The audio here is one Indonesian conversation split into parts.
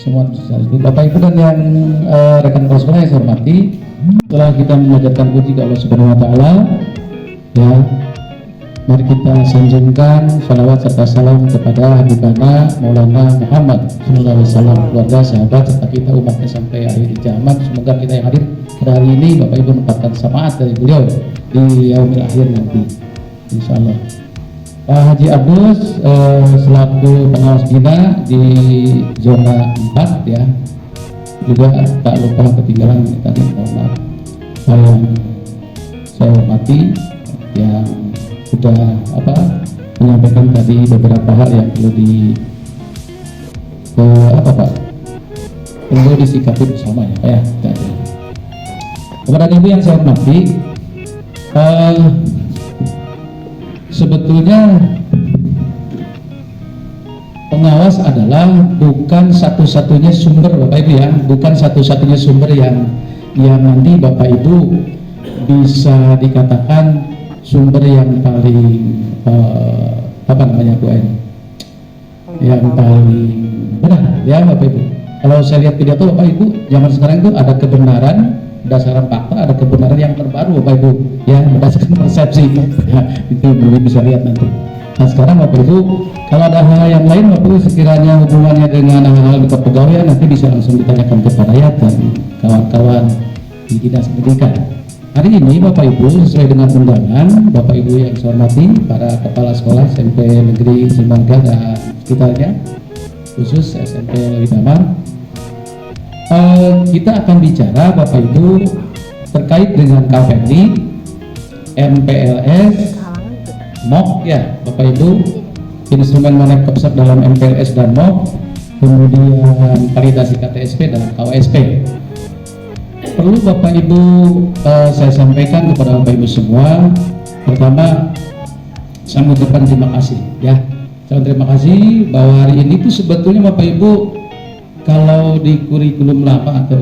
semua Bapak Ibu dan yang rekan kelas sekolah yang saya hormati, setelah kita mengajarkan puji ke Allah Subhanahu Wa Taala, ya, mari kita sanjungkan salawat serta salam kepada Habibana Maulana Muhammad Sallallahu Alaihi Wasallam, keluarga, sahabat serta kita umatnya sampai akhir zaman. Semoga kita yang hadir pada hari ini Bapak Ibu mendapatkan syafaat dari beliau di yaumil akhir nanti, insya Allah. Pak Haji Abdus selaku pengawas bina di zona 4 ya, juga tak lupa ketinggalan tadi, mohon maaf, saya hormati yang sudah menyampaikan tadi beberapa hal yang perlu disikapi bersama ya Pak ya. Kepada ibu yang saya hormati, sebetulnya pengawas adalah bukan satu-satunya sumber Bapak Ibu ya, bukan satu-satunya sumber yang nanti Bapak Ibu bisa dikatakan sumber yang paling yang paling benar ya Bapak Ibu. Kalau saya lihat pidato Bapak Ibu zaman sekarang itu ada kebenaran berdasarkan fakta, ada kebenaran yang terbaru Bapak Ibu ya, berdasarkan persepsi ya, itu Bapak bisa lihat nanti. Nah sekarang Bapak Ibu, kalau ada hal yang lain Bapak Ibu sekiranya hubungannya dengan hal-hal kepegawaian nanti bisa langsung ditanyakan kepada Yat dan kawan-kawan di dinas pendidikan. Hari ini Bapak Ibu sesuai dengan undangan Bapak Ibu yang saya hormati, para kepala sekolah SMP Negeri Simangga dan sekitarnya, khusus SMP Lewi Damar, kita akan bicara Bapak Ibu terkait dengan KPNI, MPLS, MOK ya Bapak Ibu, instrumen money capture dalam MPLS dan MOK, kemudian validasi KTSP dan KWSP. Perlu Bapak Ibu saya sampaikan kepada Bapak Ibu semua, pertama saya mengucapkan terima kasih ya, terima kasih bahwa hari ini tuh sebetulnya Bapak Ibu kalau di kurikulum lama atau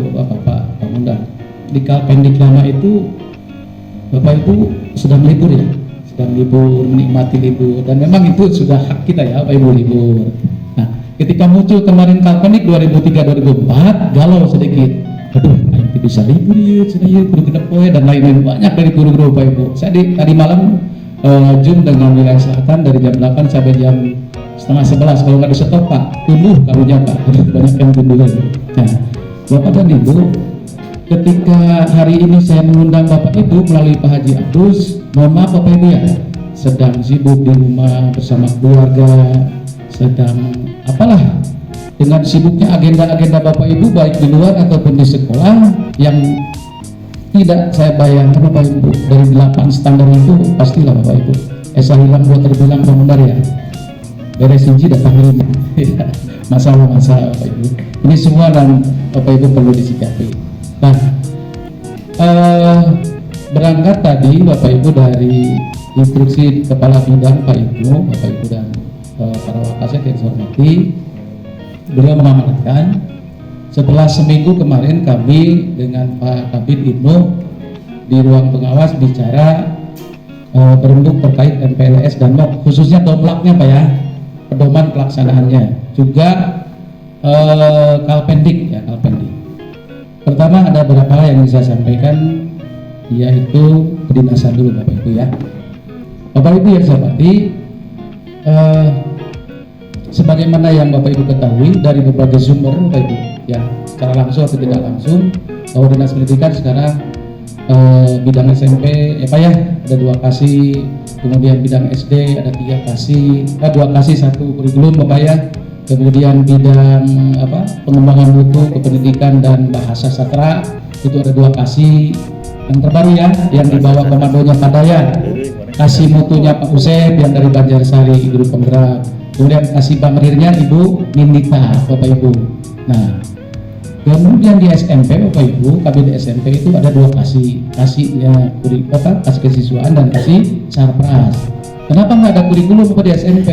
Pak Undang di Kalpendik lama itu Bapak Ibu sedang libur ya, sedang libur, menikmati libur, dan memang itu sudah hak kita ya Bapak Ibu libur. Nah ketika muncul kemarin Kalpendik 2003-2004 galau sedikit, aduh nanti bisa libur ya, guru genep poe dan lain-lain banyak dari guru-guru Bapak Ibu. Saya tadi malam Zoom dengan wilayah selatan dari jam 8 sampai jam setengah 11, kalau nggak di stop Pak, tumbuh karunya Pak, banyak yang tumbuh. Nah Bapak dan Ibu, ketika hari ini saya mengundang Bapak Ibu melalui Pak Haji Abdus, mohon maaf Bapak Ibu ya, sedang sibuk di rumah bersama keluarga, sedang dengan sibuknya agenda-agenda Bapak Ibu baik di luar ataupun di sekolah yang tidak saya bayangkan Bapak Ibu. Dari 8 standar itu pastilah Bapak Ibu esa hilang buat terbilang pemudar ya, beres inji datang lima masalah-masalah Bapak Ibu ini semua, dan Bapak Ibu perlu disikapi. Nah berangkat tadi Bapak Ibu dari instruksi Kepala Bidang Pak Ibnu, Bapak Ibu dan para wakasek yang saya hormati, beliau mengamanatkan setelah seminggu kemarin kami dengan Pak Kabid Ibnu di ruang pengawas bicara berembuk terkait MPLS dan MOK, khususnya domlaknya Pak ya, pedoman pelaksanaannya, juga Kalpendik ya, Kalpendik. Pertama ada beberapa hal yang bisa saya sampaikan, yaitu kedinasan dulu Bapak Ibu ya. Bapak Ibu yang saya hormati, sebagaimana yang Bapak Ibu ketahui dari berbagai sumber Bapak Ibu ya, secara langsung atau tidak langsung, bahwa dinas pendidikan sekarang bidang SMP Pak ya ada 2 kasih, kemudian bidang SD ada 3 kasih, 2 kasih 1 kurikulum Bapak ya, kemudian bidang pengembangan mutu kependidikan dan bahasa sastra itu ada 2 kasih, yang terbaru ya yang di bawah komandonya Pak Dayan, kasih mutunya Pak Usep yang dari Banjarsari guru penggerak, kemudian kasih pamrirnya Ibu Nindita Bapak Ibu. Nah kemudian di SMP Bapak Ibu, kami di SMP itu ada 2 kasihnya kasih kesiswaan dan kasih sarpras. Kenapa nggak ada kurikulum Bapak di SMP?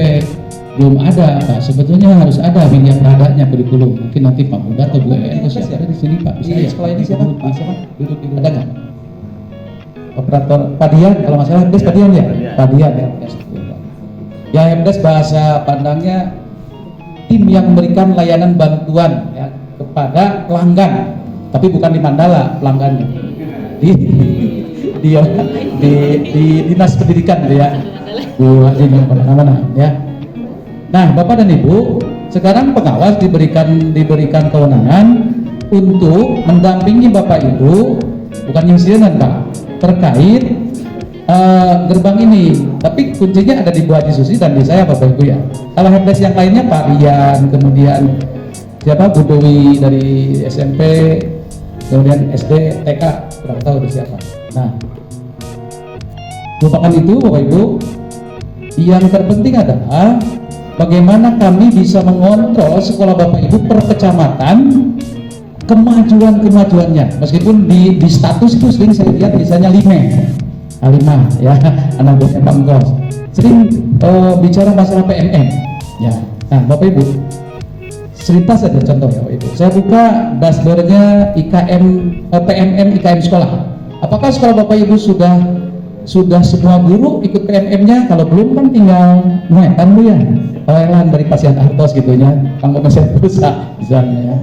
Belum ada Pak, sebetulnya harus ada bidang radanya kurikulum. Mungkin nanti Pak Muda atau Bu EN atau siapa ada di sini Pak, bisa ya? Sekolah ini siapa? Duduk ada nggak? Operator Padian kalau nggak salah, Des Padian ya? Padian ya. Ya MDes bahasa pandangnya tim yang memberikan layanan bantuan ya, kepada pelanggan, tapi bukan di Mandala pelanggannya, di dinas pendidikan gitu ya, Bu Haji mana ya. Nah, Bapak dan Ibu, sekarang pengawas diberikan kewenangan untuk mendampingi Bapak Ibu, bukan insiden Pak, terkait gerbang ini, tapi kuncinya ada di Bu Haji Susi dan di saya Bapak Ibu ya. Kalau helpdesk yang lainnya Pak Rian, kemudian siapa Bu Dewi dari SMP, kemudian SD, TK, kurang tahu itu siapa. Nah, lupakan itu Bapak Ibu. Yang terpenting adalah bagaimana kami bisa mengontrol sekolah Bapak Ibu per kecamatan, kemajuannya. Meskipun di status itu sering saya lihat misalnya 5 ya, anak buahnya Pangkos sering bicara masalah PMM ya. Nah Bapak Ibu, cerita saja contoh ya Bapak Ibu, saya buka dashboardnya PMM IKM sekolah. Apakah sekolah Bapak Ibu sudah semua guru ikut PMM-nya? Kalau belum kan tinggal muetan Bu ya, layanan dari pasien Artos gitu ya, Kang Komisaris Pusat misalnya ya.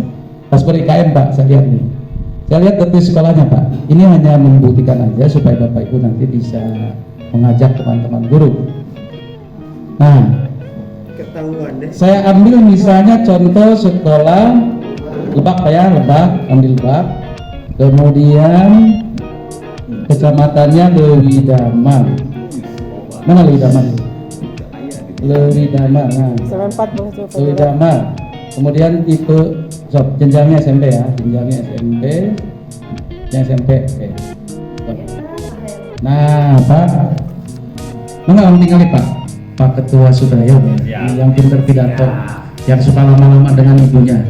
Dashboard IKM Pak, saya lihat nih. Saya lihat detik sekolahnya Pak. Ini hanya membuktikan aja supaya Bapak Ibu nanti bisa mengajak teman-teman guru. Nah, ketahuan deh. Saya ambil misalnya contoh sekolah Lebak Pak ya, ambil Lebak. Kemudian kecamatannya Lewi Damar. Mana Lewi Damar? Lewi Damar. Nah, Lewi Damar. Kemudian tipe jenjangnya SMP ya, jenjangnya SMP. Oke. Nah, Pak, mana tinggal Pak Ketua Sudayo ya, yang pintar pidato, yang suka lama-lama dengan ibunya.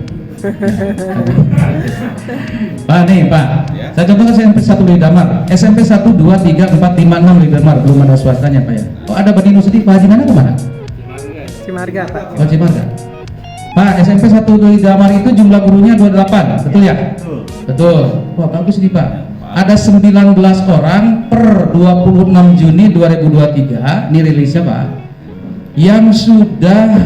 Pak nih Pak, saya contohkan SMP 1 Lewi Damar, SMP 1, 2, 3, 4, 5, 6 Lewi Damar, belum ada swastanya Pak ya. Oh ada Bani Nusdi, Pak Haji mana kemana? Cimarga Pak. Oh Cimarga. Pak, SMP 1 Lewi Damar itu jumlah gurunya 28, betul ya? Betul. Wah bagus nih Pak. Ada 19 orang per 26 Juni 2023, ini rilisnya Pak, yang sudah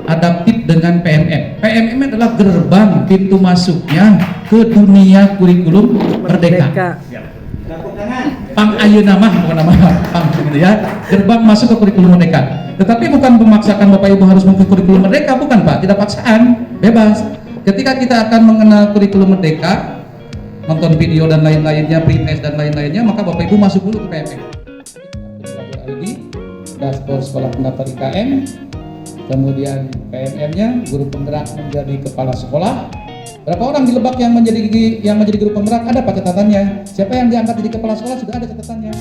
adaptif dengan PMM. PMM adalah gerbang pintu masuknya ke dunia kurikulum Merdeka. Pang ayeuna mah bukan nama Pang gitu ya. Gerbang masuk ke kurikulum Merdeka. Tetapi bukan memaksakan Bapak Ibu harus mengikuti kurikulum Merdeka, bukan Pak, tidak paksaan, bebas. Ketika kita akan mengenal kurikulum Merdeka, nonton video dan lain-lainnya, pre-test dan lain-lainnya, maka Bapak Ibu masuk dulu ke PMM. ID, dashboard sekolah pendaftar IKM, kemudian PMM-nya, guru penggerak menjadi kepala sekolah. Berapa orang di Lebak yang menjadi guru penggerak? Ada Pak catatannya. Siapa yang diangkat jadi kepala sekolah sudah ada catatannya.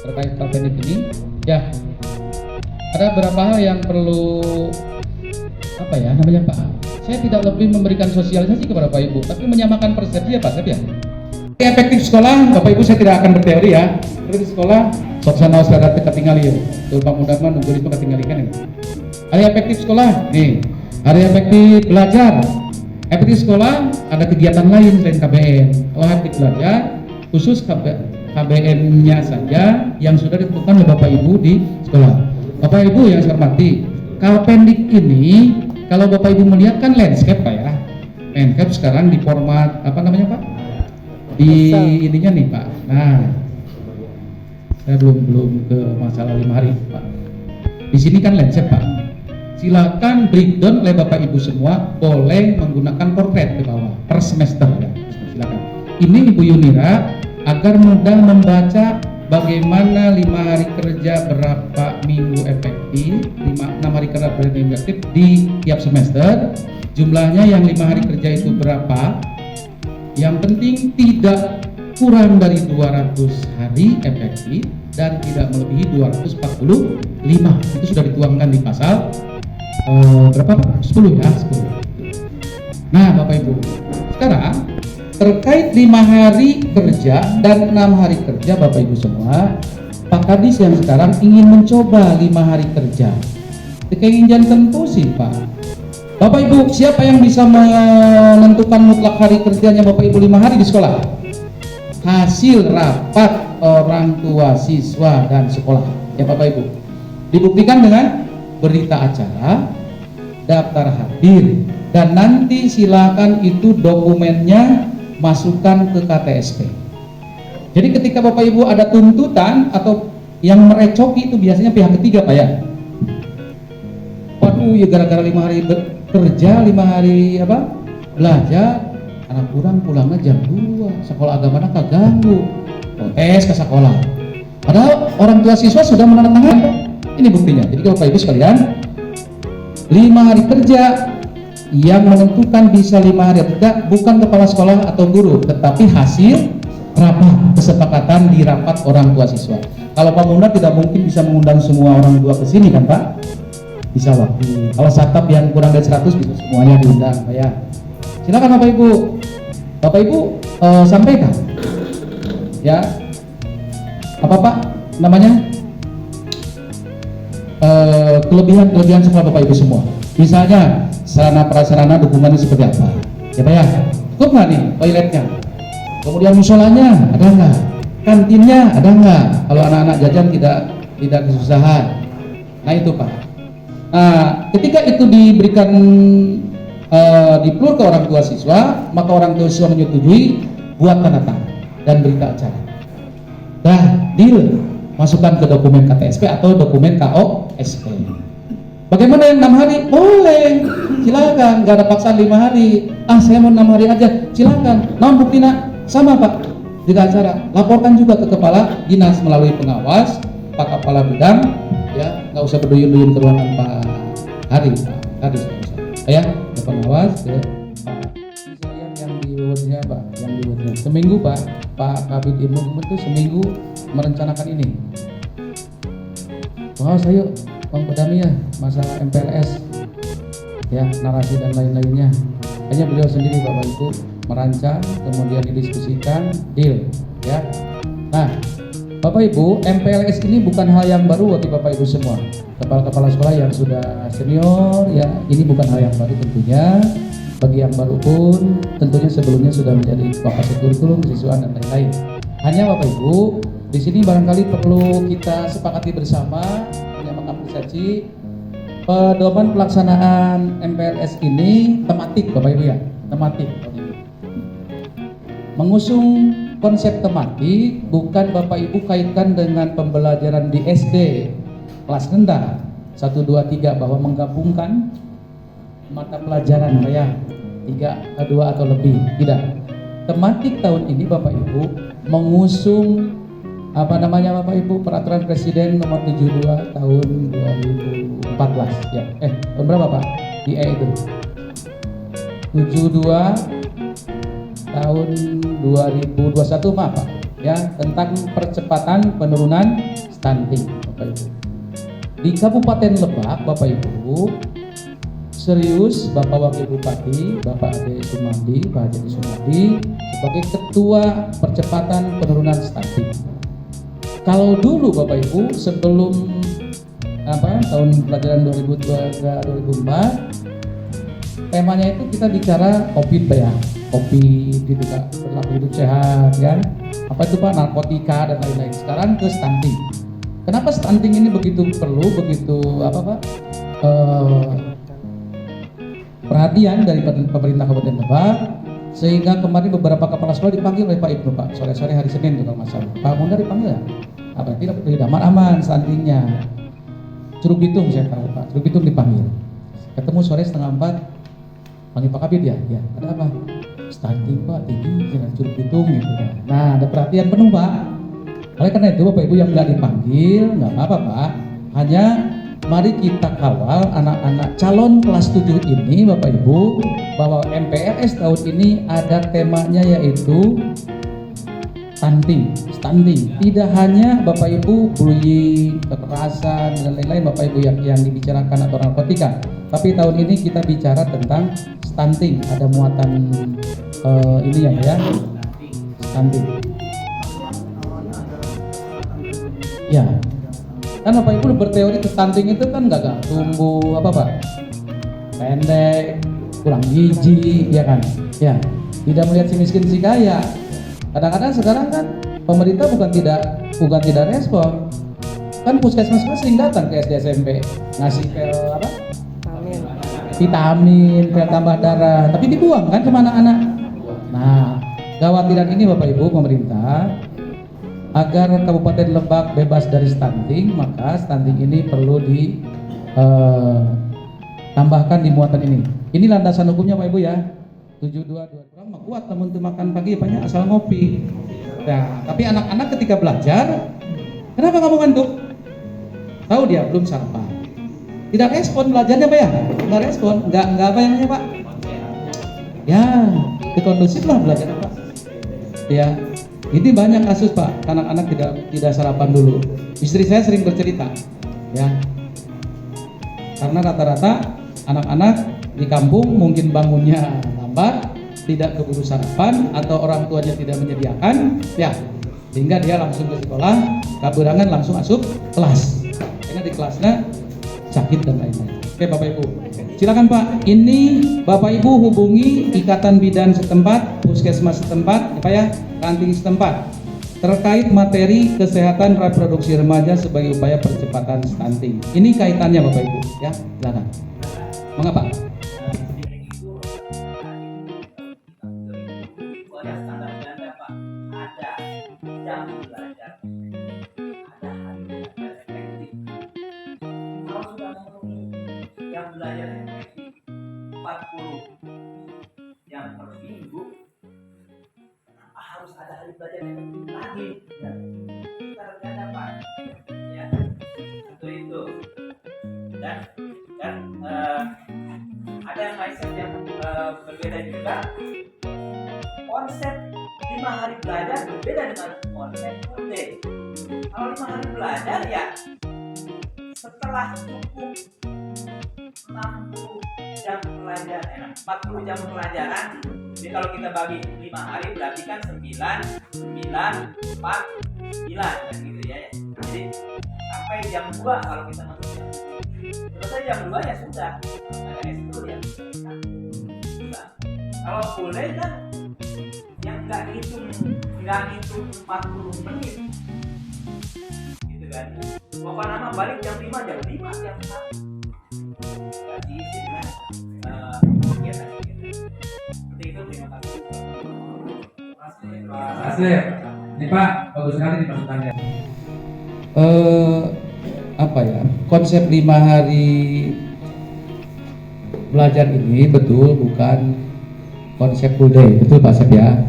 Terkait praktek ini, ya. Ada beberapa hal yang perlu Pak. Saya tidak lebih memberikan sosialisasi kepada Bapak Ibu, tapi menyamakan persepsi ya Pak Sep ya. Efektif sekolah, Bapak Ibu saya tidak akan berteori ya. Efektif sekolah, soksana usara ketinggalan ya. Bapak mudah-mudahan nunggu itu ketinggalikan ya. Area efektif sekolah, nih. Area efektif belajar. Efektif sekolah ada kegiatan lain selain KBN. Kalau efektif belajar, khusus KBN-nya saja yang sudah ditentukan oleh Bapak Ibu di sekolah. Bapak Ibu yang saya hormati, Kalpendik ini kalau Bapak Ibu melihat kan landscape Pak ya. Landscape sekarang di format apa namanya Pak? Di ininya nih Pak. Nah, saya belum ke masalah 5 hari Pak. Di sini kan landscape Pak. Silakan breakdown oleh Bapak Ibu semua, boleh menggunakan portrait ke bawah per semester ya. Silakan. Ini Ibu Yunira agar mudah membaca bagaimana 5 hari kerja berapa minggu efektif, 6 hari kerja berapa minggu efektif di tiap semester, jumlahnya yang 5 hari kerja itu berapa, yang penting tidak kurang dari 200 hari efektif dan tidak melebihi 245. Itu sudah dituangkan di pasal berapa Pak? 10 ya, 10. Nah Bapak Ibu, sekarang terkait 5 hari kerja dan 6 hari kerja Bapak Ibu semua, Pak Kadis yang sekarang ingin mencoba 5 hari kerja. Keinginan tentu sih Pak. Bapak Ibu, siapa yang bisa menentukan mutlak hari kerjanya Bapak Ibu 5 hari di sekolah? Hasil rapat orang tua, siswa, dan sekolah. Ya Bapak Ibu. Dibuktikan dengan berita acara, daftar hadir, dan nanti silakan itu dokumennya masukkan ke KTSP. Jadi ketika Bapak Ibu ada tuntutan atau yang merecoki itu biasanya pihak ketiga Pak ya. Waduh ya gara-gara 5 hari kerja, 5 hari belajar, anak kurang pulangnya jam 2, sekolah agamanya kaganggu, protes ke sekolah. Padahal orang tua siswa sudah menandatangani. Ini buktinya. Jadi Bapak Ibu sekalian, 5 hari kerja yang menentukan bisa 5 hari atau tidak bukan kepala sekolah atau guru, tetapi hasil rapat kesepakatan di rapat orang tua siswa. Kalau Pak Munir tidak mungkin bisa mengundang semua orang tua ke sini kan Pak? Bisa waktu. Kalau satap yang kurang dari 100 bisa semuanya diundang Pak ya. Silakan Bapak Ibu. Bapak Ibu sampaikan. Ya. Apa Pak namanya? Kelebihan sekolah Bapak Ibu semua. Misalnya sarana prasarana dukungannya seperti apa? Ya Pak ya. Cukup nggak nih toiletnya? Kemudian musolanya ada nggak? Kantinnya ada nggak? Kalau anak-anak jajan tidak kesusahan. Nah itu Pak. Nah ketika itu diberikan diplur ke orang tua siswa, maka orang tua siswa menyetujui, buat tanda tangan dan berita acara. Dah deal, masukkan ke dokumen KTSP atau dokumen KOSP. Bagaimana yang 6 hari? Boleh, silakan, nggak ada paksaan 5 hari. Saya mau 6 hari aja, silakan. Namun buktinya sama Pak, tidak acara. Laporkan juga ke kepala dinas melalui pengawas, Pak Kepala Bidang, ya nggak usah berduyun-duyun ke ruangan Pak Hari, Pak Hari saya ke pengawas ke Pak. Yang dibuatnya Pak, yang dibuatnya seminggu Pak Kabid Ilmu itu seminggu merencanakan ini. Pengawas ayo Bang Pedami ya, masalah MPLS, ya narasi dan lain-lainnya. Hanya beliau sendiri Bapak Ibu merancang, kemudian didiskusikan, deal, ya. Nah, Bapak Ibu, MPLS ini bukan hal yang baru bagi Bapak Ibu semua. Kepala-kepala sekolah yang sudah senior, ya ini bukan hal yang baru tentunya. Bagi yang baru pun, tentunya sebelumnya sudah menjadi Bapak kurikulum, siswaan dan lain-lain. Hanya Bapak Ibu, di sini barangkali perlu kita sepakati bersama, yang mengapresiasi pedoman pelaksanaan MPLS ini tematik Bapak Ibu ya, tematik. Mengusung konsep tematik bukan Bapak Ibu kaitkan dengan pembelajaran di SD kelas rendah 1, 2, 3 bahwa menggabungkan mata pelajaran kayak 3, 2 atau lebih, tidak. Tematik tahun ini Bapak Ibu mengusung Bapak Ibu peraturan Presiden nomor 72 tahun 2014 ya. Tahun berapa Pak? Di itu 72 tahun 2021 maaf Pak ya, tentang percepatan penurunan stunting Bapak Ibu. Di Kabupaten Lebak Bapak Ibu serius Bapak Wakil Bupati Bapak Ade Sumadi, Pak Ade Sumadi sebagai Ketua Percepatan Penurunan Stunting. Kalau dulu Bapak Ibu sebelum tahun pelajaran 2003-2004 temanya itu kita bicara COVID Pak ya, COVID gitu Pak, perilaku hidup sehat kan, apa itu Pak, narkotika dan lain-lain. Sekarang ke stunting. Kenapa stunting ini begitu perlu, begitu perhatian dari pemerintah Kabupaten Lebak, sehingga kemarin beberapa kepala sekolah dipanggil oleh Pak Ibnu Pak, sore-sore hari Senin kalau masalah. Pak Munir dipanggil ya? Tidak aman stuntingnya. Curug Bitung saya tahu Pak, Curug Bitung dipanggil. Ketemu sore 3:30, panggil Pak Kabid ya, ada apa? Stunting Pak tinggi, jangan Curug Bitung gitu ya. Nah ada perhatian penuh Pak. Oleh karena itu Bapak Ibu yang nggak dipanggil nggak apa-apa Pak, hanya mari kita kawal anak-anak calon kelas 7 ini Bapak Ibu, bahwa MPLS tahun ini ada temanya yaitu stunting. Tidak hanya Bapak Ibu bullying, kekerasan dan lain-lain Bapak Ibu yang dibicarakan atau narkotika, tapi tahun ini kita bicara tentang stunting. Ada muatan ini ya, stunting. Ya, kan Bapak Ibu berteori stunting itu kan nggak tumbuh Pak, pendek, kurang gizi, ya kan? Ya, tidak melihat si miskin si kaya. Kadang-kadang sekarang kan pemerintah bukan tidak respon, kan puskesmas sering datang ke SD SMP ngasih vitamin, pil tambah darah, tapi dibuang kan sama anak-anak. Nah, kekhawatiran ini Bapak Ibu pemerintah, agar Kabupaten Lebak bebas dari stunting, maka stunting ini perlu ditambahkan di muatan ini. Ini landasan hukumnya Pak Ibu ya. 722 orang mah kuat namun tuh makan pagi banyak asal ngopi. Nah, tapi anak-anak ketika belajar, kenapa kamu ngantuk? Tahu dia belum sarapan. Tidak respon belajarnya Pak ya? Nggak respon, nggak apa yang namanya Pak? Ya, kondusif lah belajarnya Pak. Ya, ini banyak kasus Pak, anak-anak tidak sarapan dulu. Istri saya sering bercerita, ya, karena rata-rata anak-anak di kampung mungkin bangunnya lambat, tidak keburu sarapan atau orang tuanya tidak menyediakan, ya, sehingga dia langsung ke sekolah, kaburangan langsung masuk kelas. Karena di kelasnya sakit dan lain-lain. Oke Bapak Ibu, silakan Pak. Ini Bapak Ibu hubungi Ikatan Bidan setempat, puskesmas setempat, Pak ya, ranting setempat terkait materi kesehatan reproduksi remaja sebagai upaya percepatan stunting. Ini kaitannya Bapak Ibu, ya, silakan. Mengapa? Yang belajar efektif 40 yang per minggu, kenapa harus ada hari belajar efektif lagi? Ya, kita ada Pak, ya, itu dan ada mindset yang berbeda juga. Konsep 5 hari belajar berbeda dengan konsep full day. Kalau 5 hari belajar ya setelah cukup 60 jam pelajaran, 40 jam pelajaran. Jadi kalau kita bagi 5 hari berarti kan 9, 4, 9 kan gitu ya. Jadi sampai jam 2 kalau kita masuk jam 2. Selesai jam 2 ya sudah. Ada ekskul ya. Sudah. Kalau full day kan yang nggak hitung 40 menit. Gitu kan. Pokoknya nama balik jam 5, jam 5, jam 1. Jadi dengan kegiatan-kegiatan seperti itu. Terima kasih. Terima kasih. Ini Pak, bagus sekali nih masukannya. Apa ya, konsep 5 hari belajar ini betul bukan konsep full day, betul Pak Sep ya.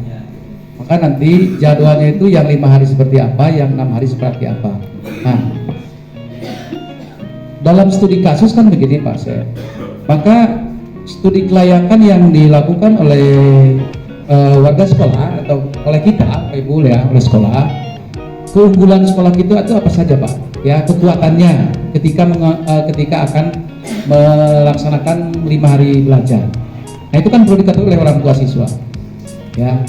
Maka nanti jadwalnya itu yang 5 hari seperti apa, yang 6 hari seperti apa. Nah, dalam studi kasus kan begini Pak Sep, maka studi kelayakan yang dilakukan oleh warga sekolah atau oleh kita Pak Ibu ya, oleh sekolah, keunggulan sekolah kita itu apa saja Pak? Ya, kekuatannya ketika akan melaksanakan 5 hari belajar. Nah itu kan perlu diketahui oleh orang tua siswa. Ya,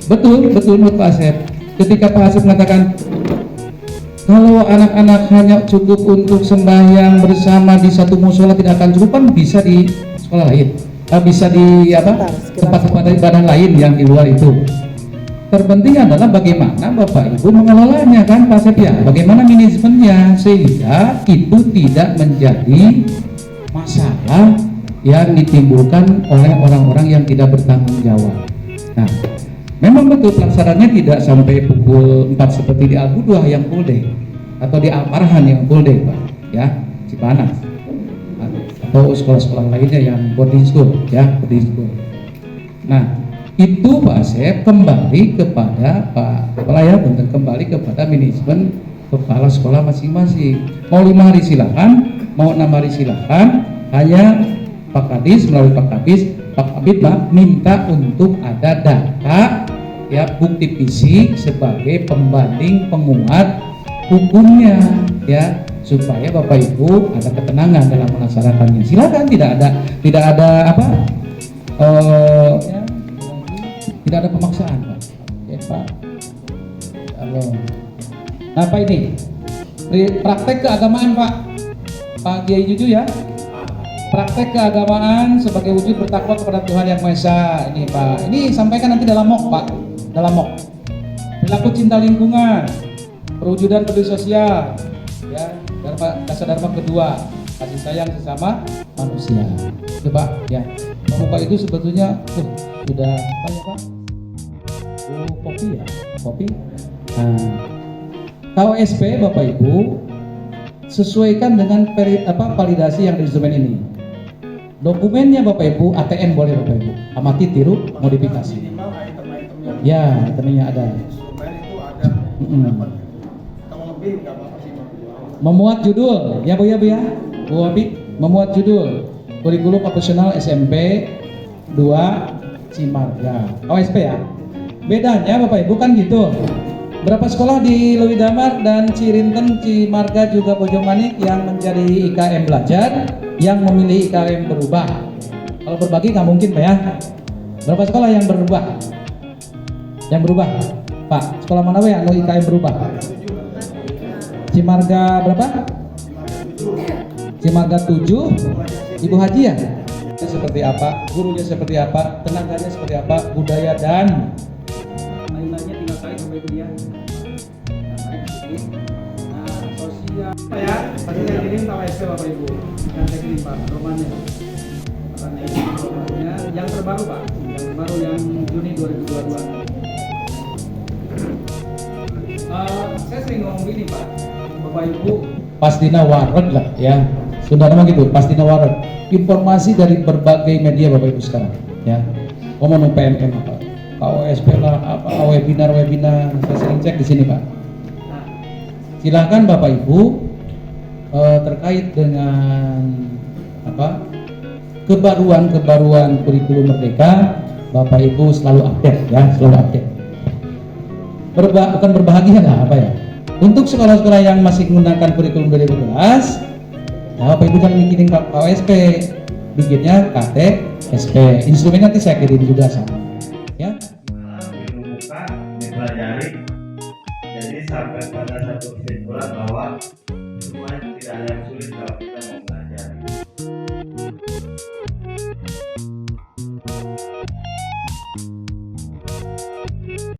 betul menurut Pak Asep. Ketika Pak Asep mengatakan kalau anak-anak hanya cukup untuk sembahyang bersama di satu musola tidak akan cukup, kan bisa di sekolah lain, bisa di tempat-tempat ibadah lain yang di luar itu. Terpenting adalah bagaimana Bapak Ibu mengelolanya kan Pak Asep ya, bagaimana manajemennya sehingga itu tidak menjadi masalah yang ditimbulkan oleh orang-orang yang tidak bertanggung jawab. Nah, memang betul pelaksanaannya tidak sampai pukul 4 seperti di Al-Buduah yang full day atau di Al-Farhan yang full day Pak, ya, Cipanas atau sekolah-sekolah lainnya yang boarding school, ya, boarding school. Nah, itu Pak Asep kembali kepada Pak Kepala ya, dan kembali kepada manajemen kepala sekolah masing-masing. Mau 5 hari silahkan, mau 6 hari silahkan, hanya Pak Kadis melalui Pak Kabid minta untuk ada data ya, bukti fisik sebagai pembanding penguat hukumnya ya, supaya Bapak Ibu ada ketenangan dalam melaksanakannya. Silakan, tidak ada apa ya, tidak ada pemaksaan Pak. Ya, Pak. Halo. Apa ini? Praktek keagamaan Pak Kiai Juju ya. Praktek keagamaan sebagai wujud bertakwa kepada Tuhan Yang Maha Esa. Ini Pak, ini sampaikan nanti dalam MOK Pak, dalam MOK. Perilaku cinta lingkungan, perwujudan peduli sosial, ya, dasar dharma kedua, kasih sayang sesama manusia. Coba ya, Bapak itu sebetulnya sudah apa ya Pak? Oh, kopi ya, kopi. Nah, KOSP Bapak Ibu sesuaikan dengan validasi yang di instrumen ini. Dokumennya Bapak Ibu, ATN boleh Bapak Ibu, amati tiru modifikasi. Minimal item-item yang Ya, itemnya ada. instrumen itu ada dapat. Kalau lebih nggak apa-apa sih Bang. Memuat judul, ya Bu ya Bu Abi, memuat judul kurikulum operasional SMP 2 Cimarga, OSP ya. Bedanya Bapak Ibu kan gitu. Berapa sekolah di Lewi Damar dan Cirinten, Cimarga juga Bojongmanik yang menjadi IKM belajar, yang memilih IKM berubah. Kalau berbagi nggak mungkin Pak ya. Berapa sekolah yang berubah? Yang berubah, Pak. Sekolah mana yang IKM berubah? Cimarga berapa? Cimarga 7. Ibu Haji ya? Seperti apa? Gurunya seperti apa? Tenaganya seperti apa? Budaya dan lain-lainnya tinggal kali Bapak Ibu ya. Nah, sosial ya, tadi saya kirim KWSP Bapak Ibu. Yang saya kirim Pak, romannya. Karena ini romannya yang terbaru Pak, yang terbaru yang Juni 2022. Saya sering ngomong gini Pak, Bapak Ibu. Pastina Waret lah ya, sudah nama gitu, Pastina Waret. Informasi dari berbagai media Bapak Ibu sekarang ya. Ngomong PMM apa, KOSP lah, apa webinar, saya sering cek di sini Pak. Nah, silakan Bapak Ibu terkait dengan apa kebaruan kurikulum Merdeka, Bapak Ibu selalu update ya, selalu update. Bukan berbahagia lah apa ya. Untuk sekolah-sekolah yang masih menggunakan kurikulum 2012, nah, Bapak Ibu jangan mikirin KOSP, bikinnya KTSP. Instrumen nanti saya kirim juga sama, ya. Dibuka, dipelajari, jadi sampai pada satu kesimpulan bahwa semuanya tidak ada yang sulit kalau kita mau